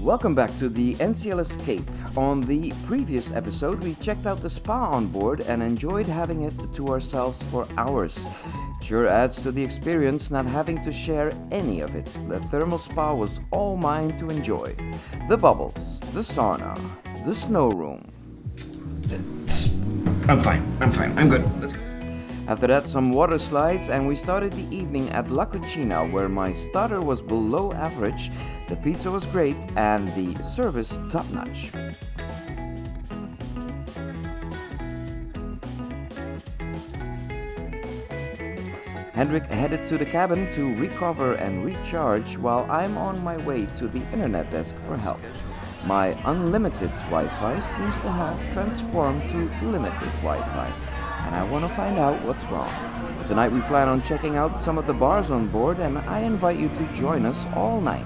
Welcome back to the NCL Escape. On the previous episode, we checked out the spa on board and enjoyed having it to ourselves for hours. It sure adds to the experience not having to share any of it. The thermal spa was all mine to enjoy. The bubbles, the sauna, the snow room. I'm fine, I'm good. Let's go. After that, some water slides, and we started the evening at La Cucina, where my starter was below average, the pizza was great, and the service top-notch. Hendrik headed to the cabin to recover and recharge, while I'm on my way to the internet desk for help. My unlimited Wi-Fi seems to have transformed to limited Wi-Fi, and I want to find out what's wrong. Tonight we plan on checking out some of the bars on board, and I invite you to join us all night.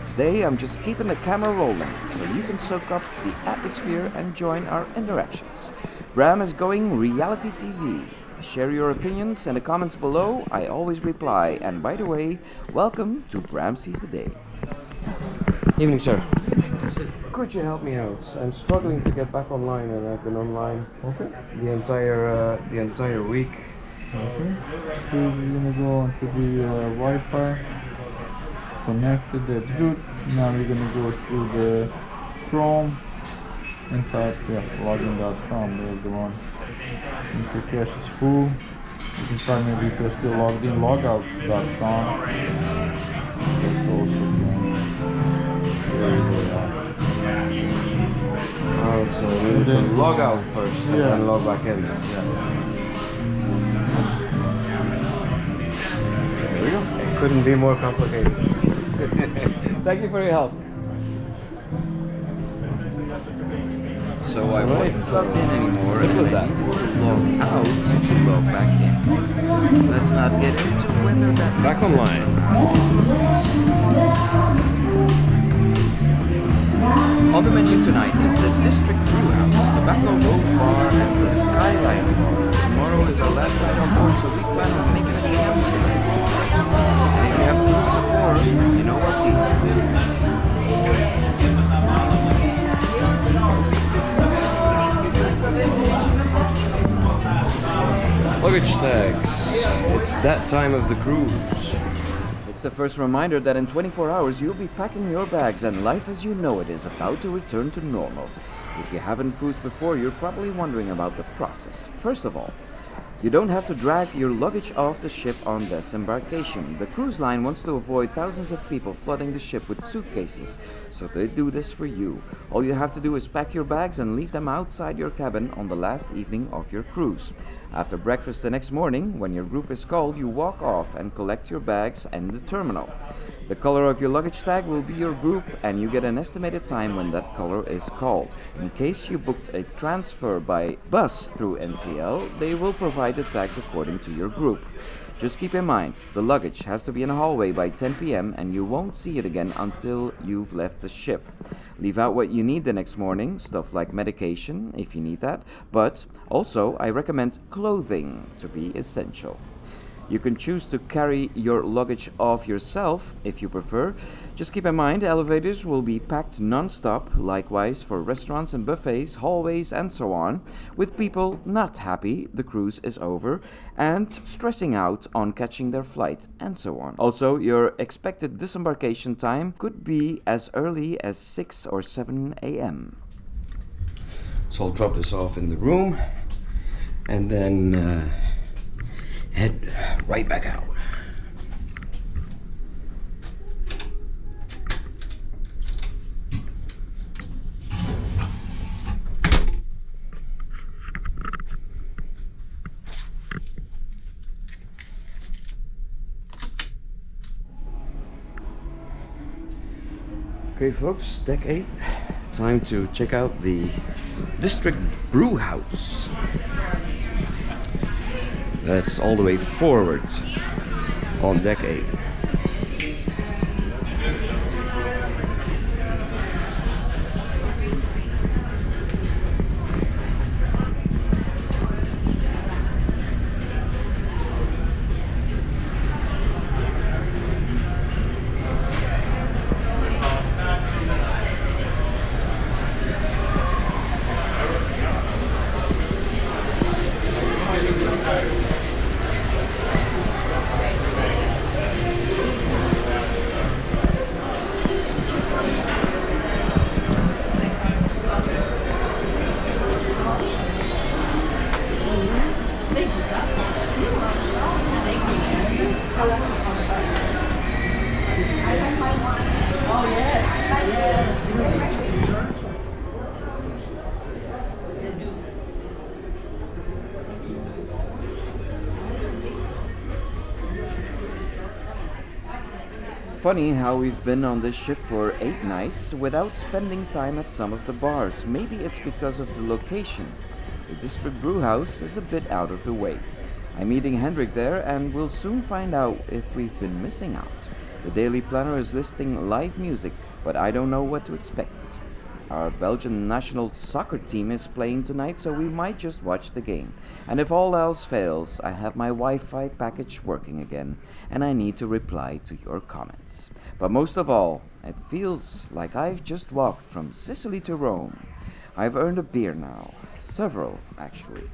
Today I'm just keeping the camera rolling so you can soak up the atmosphere and join our interactions. Bram is going reality TV. Share your opinions in the comments below. I always reply. And by the way, welcome to Bram Sees the Day. Evening, sir. Could you help me out? I'm struggling to get back online, and I've been online the entire week. Okay. So you're gonna go onto the Wi-Fi, connected. That's good. Now you're gonna go through the Chrome and type login.com. There's the one. If your cache is full, you can try maybe if you're still logged in, logout.com. That's also good. There you go. Oh, so we need to log out first and then log back in. There we go. It couldn't be more complicated. Thank you for your help. So I wasn't logged in anymore, and I needed to log out to log back in. Let's not get into whether that Back makes sense online. or not. On the menu tonight is the District Brew House, Tobacco Road Bar, and the Skyline Bar. Tomorrow is our last night on board, so we plan on making a camp tonight. And if you have cruised before, you know what these are. Luggage tags. It's that time of the cruise. It's the first reminder that in 24 hours you'll be packing your bags and life as you know it is about to return to normal. If you haven't cruised before, you're probably wondering about the process. First of all, you don't have to drag your luggage off the ship on Disembarkation. The cruise line wants to avoid thousands of people flooding the ship with suitcases, so they do this for you. All you have to do is pack your bags and leave them outside your cabin on the last evening of your cruise. After breakfast the next morning, when your group is called, you walk off and collect your bags in the terminal. The color of your luggage tag will be your group, and you get an estimated time when that color is called. In case you booked a transfer by bus through NCL, they will provide the tags according to your group. Just keep in mind, the luggage has to be in a hallway by 10 p.m. and you won't see it again until you've left the ship. Leave out what you need the next morning, stuff like medication if you need that, but also I recommend clothing to be essential. You can choose to carry your luggage off yourself if you prefer. Just keep in mind, elevators will be packed non-stop, likewise for restaurants and buffets, hallways and so on, with people not happy the cruise is over and stressing out on catching their flight and so on. Also, your expected disembarkation time could be as early as 6 or 7 a.m. So I'll drop this off in the room and then head right back out. Okay, folks, deck 8. Time to check out the District Brew House. That's all the way forward on deck 8. Funny how we've been on this ship for 8 nights without spending time at some of the bars. Maybe it's because of the location. The District Brew House is a bit out of the way. I'm meeting Hendrik there and we'll soon find out if we've been missing out. The Daily Planner is listing live music, but I don't know what to expect. Our Belgian national soccer team is playing tonight, so we might just watch the game. And if all else fails, I have my Wi-Fi package working again, and I need to reply to your comments. But most of all, it feels like I've just walked from Sicily to Rome. I've earned a beer now. Several, actually.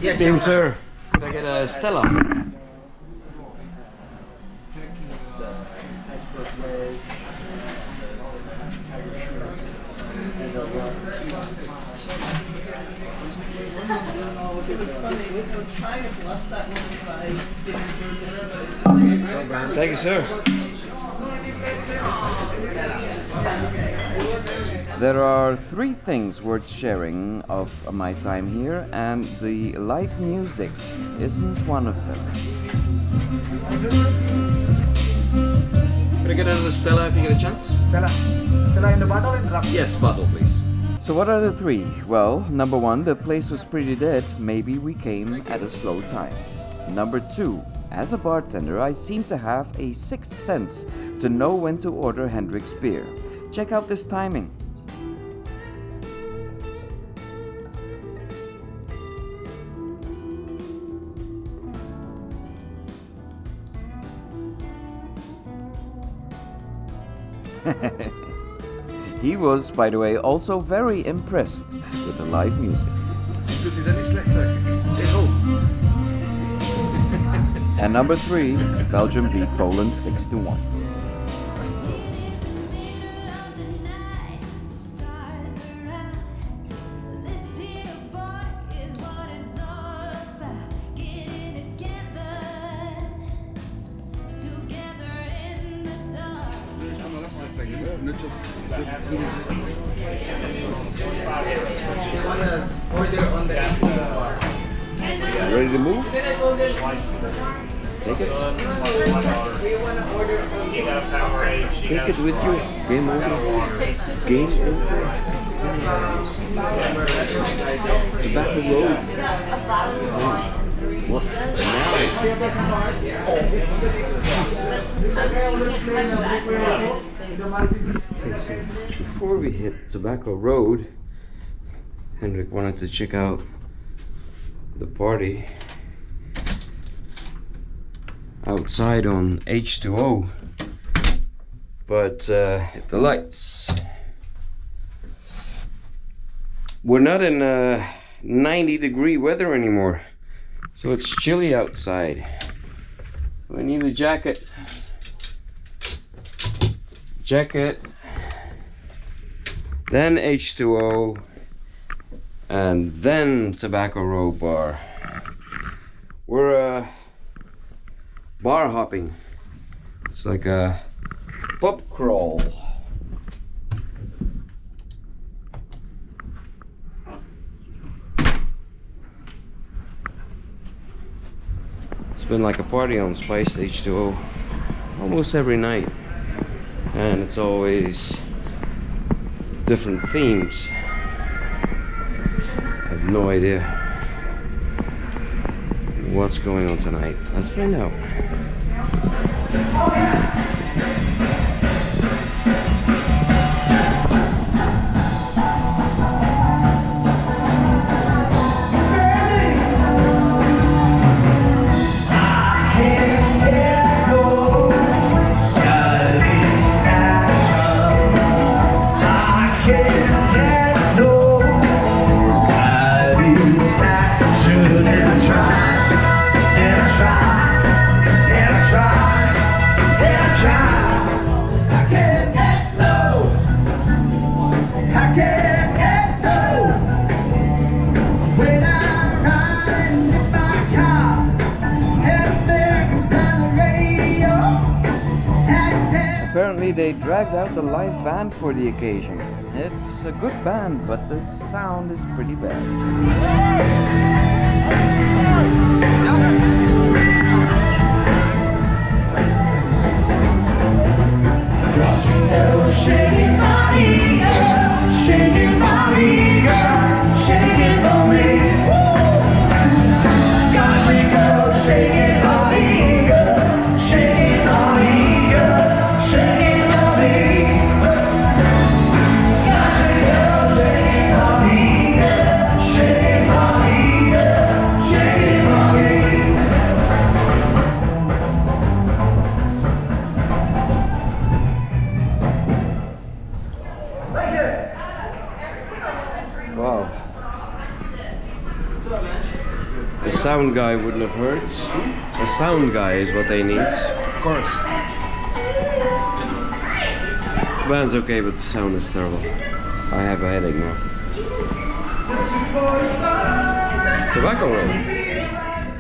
Yes, sir. Could I get a Stella? It was funny. I was trying to bless that woman by giving her dinner, but Thank you, sir. There are 3 things worth sharing of my time here, and the live music isn't one of them. Could I get another Stella if you get a chance? Stella in the bottle and drop. Yes, bottle, please. So what are the 3? Well, number 1, the place was pretty dead. Maybe we came at a slow time. Number 2, as a bartender, I seem to have a sixth sense to know when to order Hendrik's beer. Check out this timing. He was, by the way, also very impressed with the live music. And number 3, Belgium beat Poland 6-1. Ready to move? Take it. Take it with you. Game over. Game over. Tobacco Road. What? Okay, so before we hit Tobacco Road, Hendrik wanted to check out the party outside on H2O, but hit the lights. We're not in 90-degree weather anymore, so it's chilly outside. I need a jacket. Then H2O, and then Tobacco Road Bar. We're bar hopping. It's like a pub crawl. It's been like a party on Spice H2O almost every night, and it's always different themes. I have no idea what's going on tonight. Let's find out. Apparently they dragged out the live band for the occasion. It's a good band, but the sound is pretty bad. Wow. A sound guy wouldn't have heard. A sound guy is what they need. Of course. The band's okay, but the sound is terrible. I have a headache now. Tobacco Road.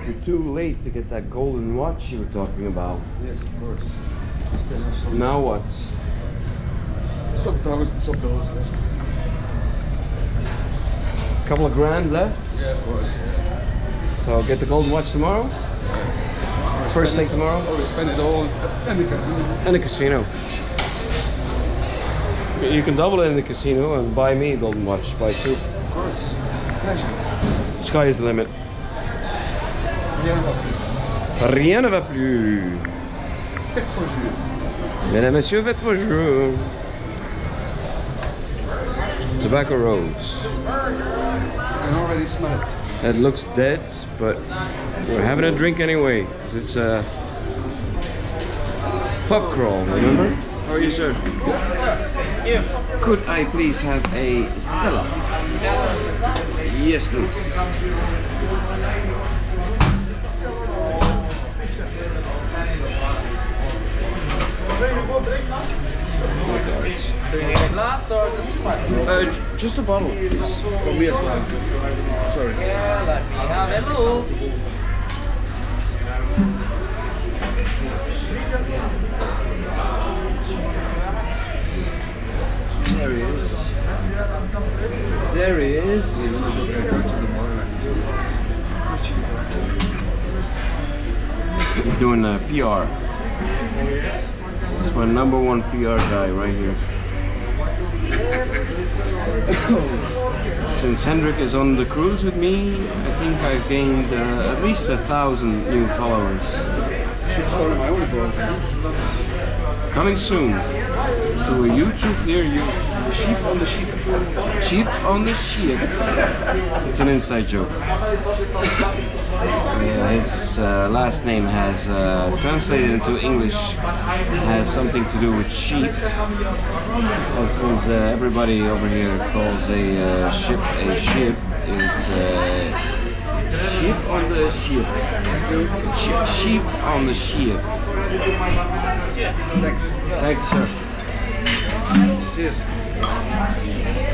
You're too late to get that golden watch you were talking about. Yes, of course. Still have some, Now what? some dollars left. Couple of grand left. Yeah, of course. So I'll get the golden watch tomorrow. First thing tomorrow. Oh, we spend it all in the casino. In the casino. You can double it in the casino and buy me a golden watch. Buy two. Of course. Pleasure. Sky is the limit. Rien ne va plus. Faites vos jeux. Mesdames, messieurs, faites vos jeux. Tobacco Road. I can already smell it. It looks dead, but we're having a drink anyway. 'Cause it's a pub crawl, remember? How are you, sir? Yeah. Could I please have a Stella? Yes, please. Glass or just Just a bottle, please. For me as well. Sorry. let me have a look. There he is. There he is. He's doing a PR. He's my #1 PR guy right here. Since Hendrik is on the cruise with me, I think I've gained at least 1,000 new followers. Should start my own vlog. Coming soon to a YouTube near you. Sheep on the sheep. Cheap on the ship. It's an inside joke. His last name has, translated into English, has something to do with sheep. And since everybody over here calls a ship, it's sheep on the ship. Sheep on the ship. Thanks. Thanks, sir. Cheers.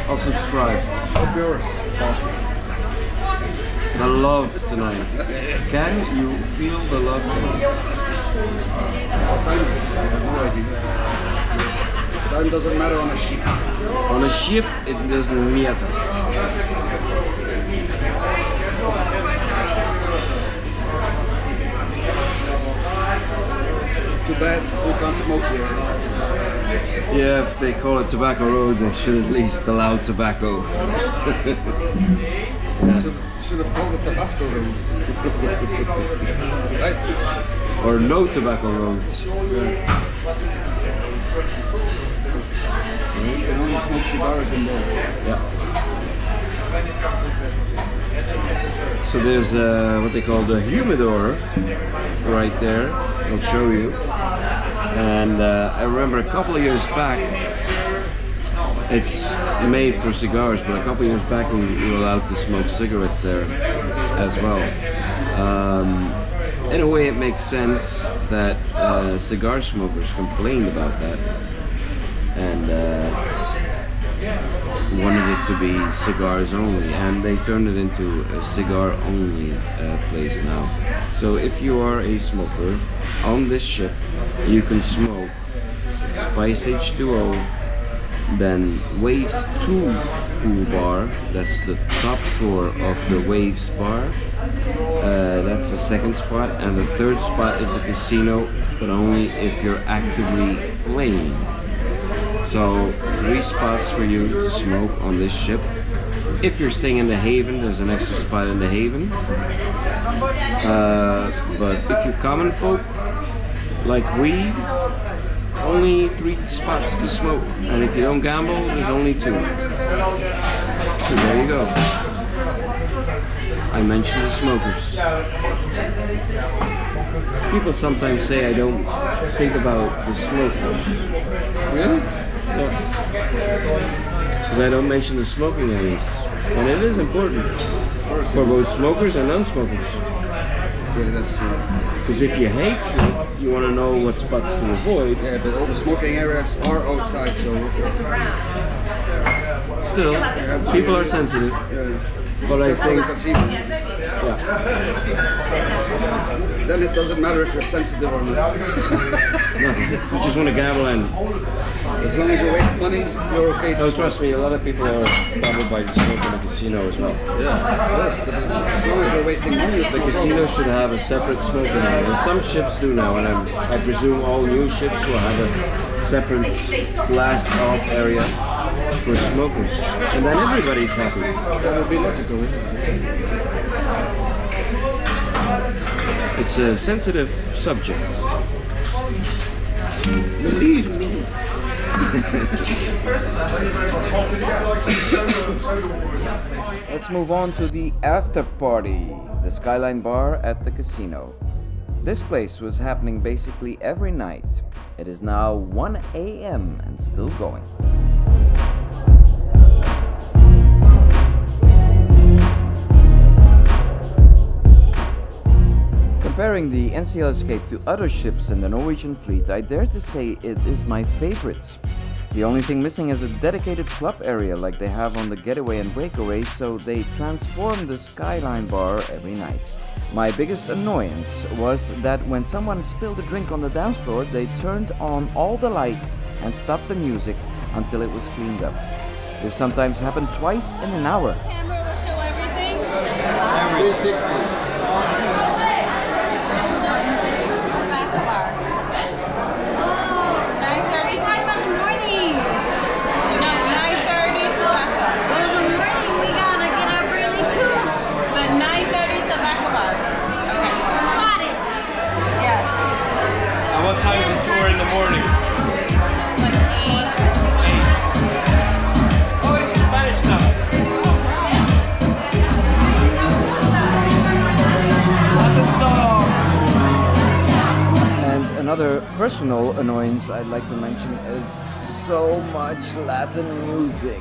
I'll subscribe. Up yours. The love tonight. Can you feel the love tonight? What time is it? I have no idea. Time doesn't matter on a ship. On a ship, it doesn't matter. Too bad we can't smoke here. Yeah, if they call it Tobacco Road, they should at least allow tobacco. Should have called it Tabasco Road. Right? Or no tobacco roads. You can only smoke cigars in there. Yeah. So there's what they call the humidor right there. I'll show you. And I remember a couple of years back, it's made for cigars, but a couple of years back we were allowed to smoke cigarettes there as well. In a way it makes sense that cigar smokers complained about that. And wanted it to be cigars only, and they turned it into a cigar only place now. So if you are a smoker on this ship, you can smoke Spice H2O, then Waves 2 pool bar, that's the top floor of the Waves bar. That's the second spot, and the third spot is a casino, but only if you're actively playing. So 3 spots for you to smoke on this ship. If you're staying in the Haven, there's an extra spot in the Haven. But if you're common folk, like we, only 3 spots to smoke. And if you don't gamble, there's only 2. So there you go. I mentioned the smokers. People sometimes say I don't think about the smokers. Really? Yeah. Because I don't mention the smoking areas. And it is important for both smokers and non-smokers. Yeah, that's true. Because if you hate smoke, you want to know what spots to avoid. Yeah, but all the smoking areas are outside, so Still, people are sensitive. yeah. But I Except for the think, casino. yeah. Then it doesn't matter if you're sensitive or not. You just want to gamble and... As long as you waste money, you're okay. Oh, trust me, a lot of people are bothered by smoking at the casino as well. Yeah, of course, but as long as you're wasting money, it's The no casino problem. should have a separate smoking area. And some ships do now, and I presume all new ships will have a separate blast off area for smokers. And then everybody's happy. That would be logical, isn't it? It's a sensitive subject. Believe me. Let's move on to the after party, the Skyline Bar at the casino. This place was happening basically every night. It is now 1 a.m. and still going. Comparing the NCL escape to other ships in the Norwegian fleet, I dare to say it is my favorite. The only thing missing is a dedicated club area like they have on the Getaway and Breakaway, so they transform the Skyline Bar every night. My biggest annoyance was that when someone spilled a drink on the dance floor, they turned on all the lights and stopped the music until it was cleaned up. This sometimes happened twice in an hour. Camera will show everything. 360. Tobacco bar. 9:30. Talk about the morning. No, 9:30 tobacco. Well, the morning we gotta get up early too. But 9:30 tobacco bar. Okay. Scottish. Yes. And what time is the tour in the morning? Like 8. Oh, it's Spanish stuff. And another personal annoyance I'd like to mention is so much Latin music.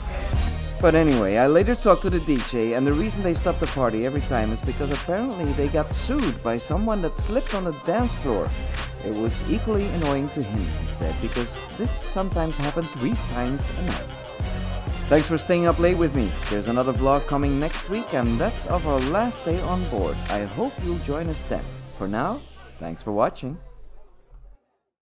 But anyway, I later talked to the DJ, and the reason they stopped the party every time is because apparently they got sued by someone that slipped on the dance floor. It was equally annoying to him, he said, because this sometimes happened 3 times a night. Thanks for staying up late with me. There's another vlog coming next week, and that's of our last day on board. I hope you'll join us then. For now, thanks for watching.